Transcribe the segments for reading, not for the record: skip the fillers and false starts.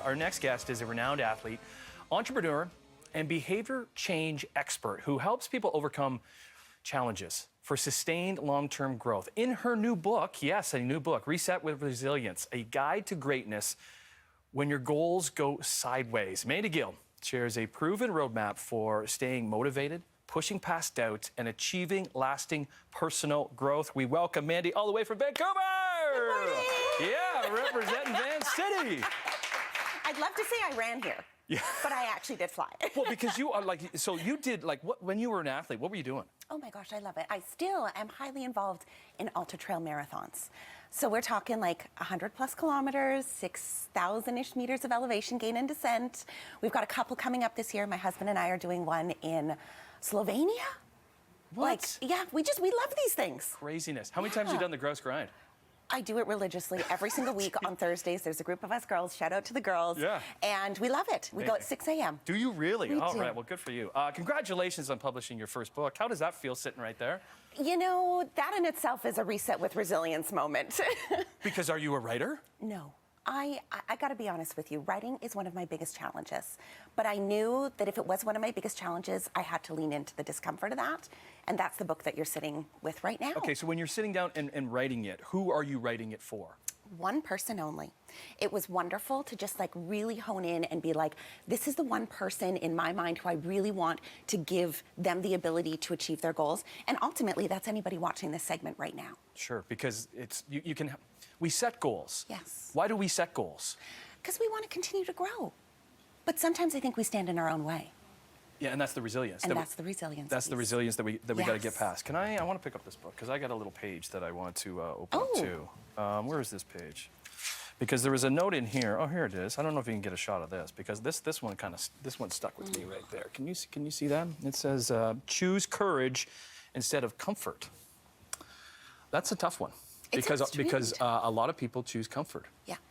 Our next guest is a renowned athlete, entrepreneur, and behavior change expert who helps people overcome challenges for sustained long-term growth. In her new book, yes, a new book, Reset with Resilience, a guide to greatness when your goals go sideways. Mandy Gill shares a proven roadmap for staying motivated, pushing past doubts, and achieving lasting personal growth. We welcome Mandy all the way from Vancouver! Good morning! Yeah, representing Van City. I'd love to say I ran here, but I actually did fly. Well, because you are like, so you did like, what, when you were an athlete, what were you doing? Oh my gosh, I love it. I still am highly involved in ultra trail marathons. So we're talking like 100 plus kilometers, 6,000-ish meters of elevation gain and descent. We've got a couple coming up this year. My husband and I are doing one in Slovenia. What? Like, yeah, we love these things. Craziness. How many times have you done the gross grind? I do it religiously every single week on Thursdays. There's a group of us girls. Shout out to the girls. Yeah. And we love it. We go at 6 a.m. Do you really? We All do. right. Well, good for you. Congratulations on publishing your first book. How does that feel sitting right there? You know, that in itself is a reset with resilience moment. Because are you a writer? No. I got to be honest with you. Writing is one of my biggest challenges. But I knew that if it was one of my biggest challenges, I had to lean into the discomfort of that. And that's the book that you're sitting with right now. Okay, so when you're sitting down and writing it, who are you writing it for? One person only. It was wonderful to just like really hone in and be like, this is the one person in my mind who I really want to give them the ability to achieve their goals. And ultimately, that's anybody watching this segment right now. Sure, because it's, you can, we set goals. Yes. Why do we set goals? Because we want to continue to grow. But sometimes I think we stand in our own way. Yeah, and that's the resilience. And that's the resilience. That's the piece. resilience that we got to get Yes. past. Can I want to pick up this book because I got a little page that I want to open up too. Where is this page? Because there was a note in here. Oh, here it is. I don't know if you can get a shot of this because this one stuck with me right there. Can you see that? It says choose courage instead of comfort. That's a tough one because a lot of people choose comfort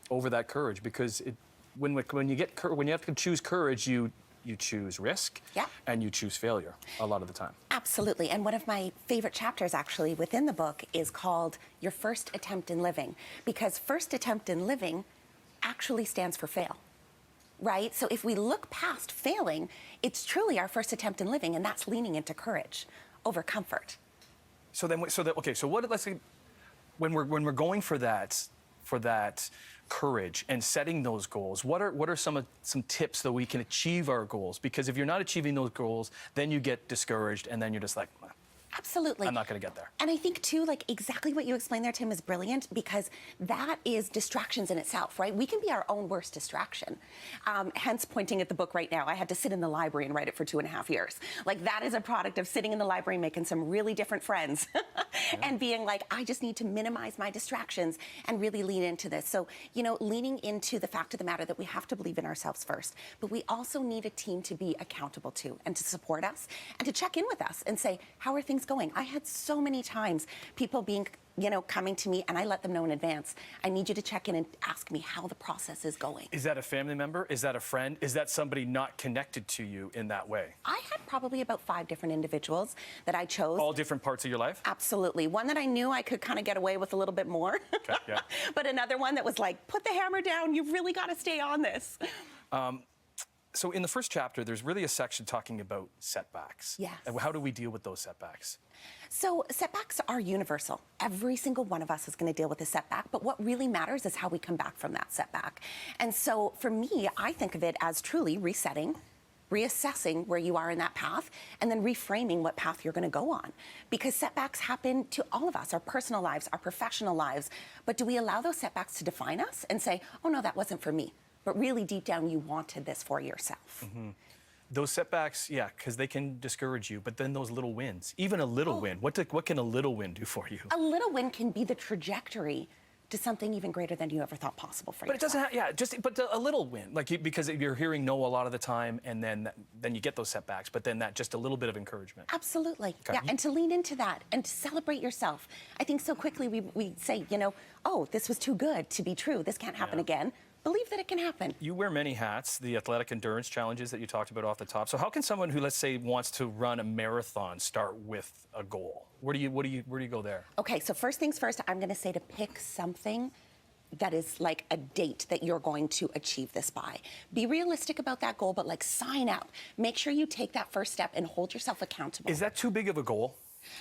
over that courage because when you have to choose courage, you choose risk and you choose failure a lot of the time. Absolutely. And one of my favorite chapters actually within the book is called Your First Attempt in Living, because first attempt in living actually stands for fail, right? So if we look past failing, it's truly our first attempt in living, and that's leaning into courage over comfort. So what, let's say, when we're going for that courage and setting those goals, what are some tips that we can achieve our goals? Because if you're not achieving those goals, then you get discouraged and then you're just like, absolutely. I'm not going to get there. And I think, too, like exactly what you explained there, Tim, is brilliant because that is distractions in itself, right? We can be our own worst distraction. Hence, pointing at the book right now, I had to sit in the library and write it for 2.5 years. Like, that is a product of sitting in the library, making some really different friends and being like, I just need to minimize my distractions and really lean into this. So, you know, leaning into the fact of the matter that we have to believe in ourselves first, but we also need a team to be accountable to and to support us and to check in with us and say, how are things going? I had so many times people coming to me, and I let them know in advance, I need you to check in and ask me how the process is going. Is that a family member? Is that a friend? Is that somebody not connected to you in that way? I had probably about 5 different individuals that I chose. All different parts of your life? Absolutely. One that I knew I could kind of get away with a little bit more. Okay, yeah. But another one that was like, put the hammer down, you've really got to stay on this. So in the first chapter, there's really a section talking about setbacks. Yes. And how do we deal with those setbacks? So setbacks are universal. Every single one of us is going to deal with a setback, but what really matters is how we come back from that setback. And so for me, I think of it as truly resetting, reassessing where you are in that path, and then reframing what path you're going to go on. Because setbacks happen to all of us, our personal lives, our professional lives. But do we allow those setbacks to define us and say, oh no, that wasn't for me? But really deep down, you wanted this for yourself. Mm-hmm. Those setbacks, yeah, because they can discourage you, but then those little wins, even a little win, what can a little win do for you? A little win can be the trajectory to something even greater than you ever thought possible for yourself. But it doesn't have, but a little win, because you're hearing no a lot of the time, and then you get those setbacks, but then that just a little bit of encouragement. Absolutely, okay. Yeah, and to lean into that and to celebrate yourself. I think so quickly we say, oh, this was too good to be true. This can't happen again. Believe that it can happen. You wear many hats, the athletic endurance challenges that you talked about off the top. So how can someone who, let's say, wants to run a marathon start with a goal? Where do you go there? Okay, so first things first, I'm going to say to pick something that is like a date that you're going to achieve this by. Be realistic about that goal, but like sign up. Make sure you take that first step and hold yourself accountable. Is that too big of a goal?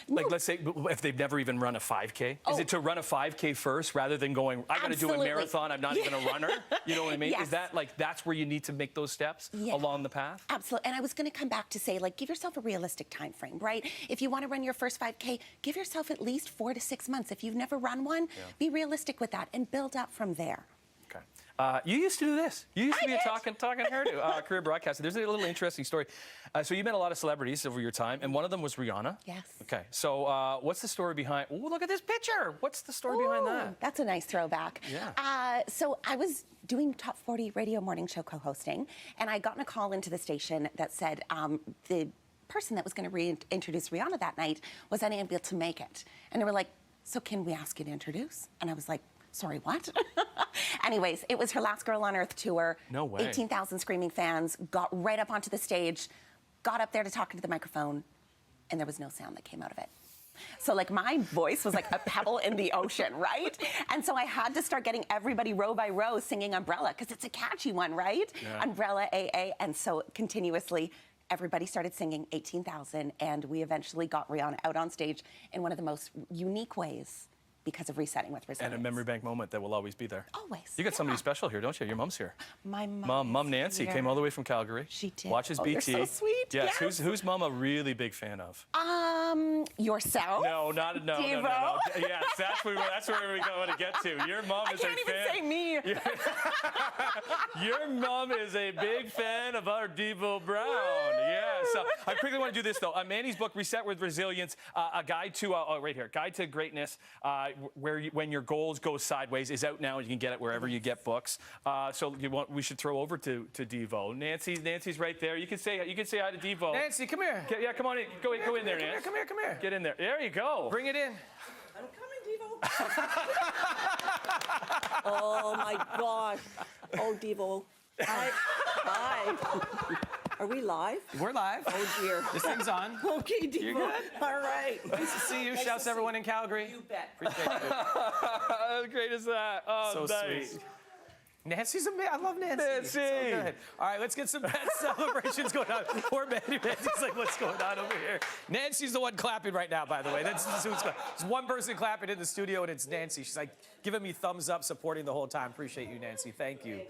No. Like, let's say if they've never even run a 5K, is Oh. it to run a 5K first rather than going, I got to do a Absolutely. marathon, I'm not even a runner? You know what I mean? Yes. Is that like, that's where you need to make those steps Yeah. along the path? Absolutely. And I was going to come back to say, like, give yourself a realistic time frame, right? If you want to run your first 5K, give yourself at least 4 to 6 months. If you've never run one, be realistic with that and build up from there. Okay. You used to do this. You used to be a did. talking hairdo career broadcaster. There's a little interesting story. So you met a lot of celebrities over your time, and one of them was Rihanna. Yes. Okay. So what's the story behind? Oh, look at this picture. What's the story behind Ooh, that? That's a nice throwback. Yeah. So I was doing Top 40 radio morning show co-hosting, and I got a call into the station that said the person that was going to reintroduce Rihanna that night was unable to make it. And they were like, so can we ask you to introduce? And I was like, sorry, what? Anyways, it was her Last Girl on Earth tour. No way. 18,000 screaming fans, got right up onto the stage, got up there to talk into the microphone, and there was no sound that came out of it. So like my voice was like a pebble in the ocean, right? And so I had to start getting everybody row by row singing Umbrella, because it's a catchy one, right? Yeah. Umbrella, AA, and so continuously everybody started singing 18,000, and we eventually got Rihanna out on stage in one of the most unique ways because of resetting with resilience. And a memory bank moment that will always be there. Always. You got somebody yeah. special here, don't you? Your mom's here. My mom. Mom Nancy here. came all the way from Calgary. She did. Watches Oh, BT. you're so sweet. Yes. Yes. Who's mom a really big fan of? Yourself? No. Devo? Yes, that's where we're going to get to. Your mom is I can't a fan. even say me. Your mom is a big fan of our Devo Brown. Yeah. So I quickly want to do this though. Mandy's book, Reset with Resilience, a guide to right here, Guide to Greatness, when your goals go sideways, is out now. You can get it wherever you get books. So we should throw over to Devo. Nancy's right there. You can say hi to Devo. Nancy, come here. Yeah, come on in. Go in there, Nancy. Come here. Get in there. There you go. Bring it in. I'm coming, Devo. Oh my gosh. Oh, Devo. Hi. Are we live? We're live. Oh dear. This thing's on. Okay, Devo. You good? All right. Nice to see you. Nice Shouts to to everyone see in Calgary. You bet. Appreciate you. How great is that? Oh, So nice. sweet. Nancy's amazing. I love Nancy. Nancy. So good. All right, let's get some pet celebrations going on. Poor Mandy. Mandy's like, what's going on over here? Nancy's the one clapping right now, by the way. That's who's clapping. There's one person clapping in the studio, and it's Nancy. She's like giving me thumbs up, supporting the whole time. Appreciate you, Nancy. Thank you.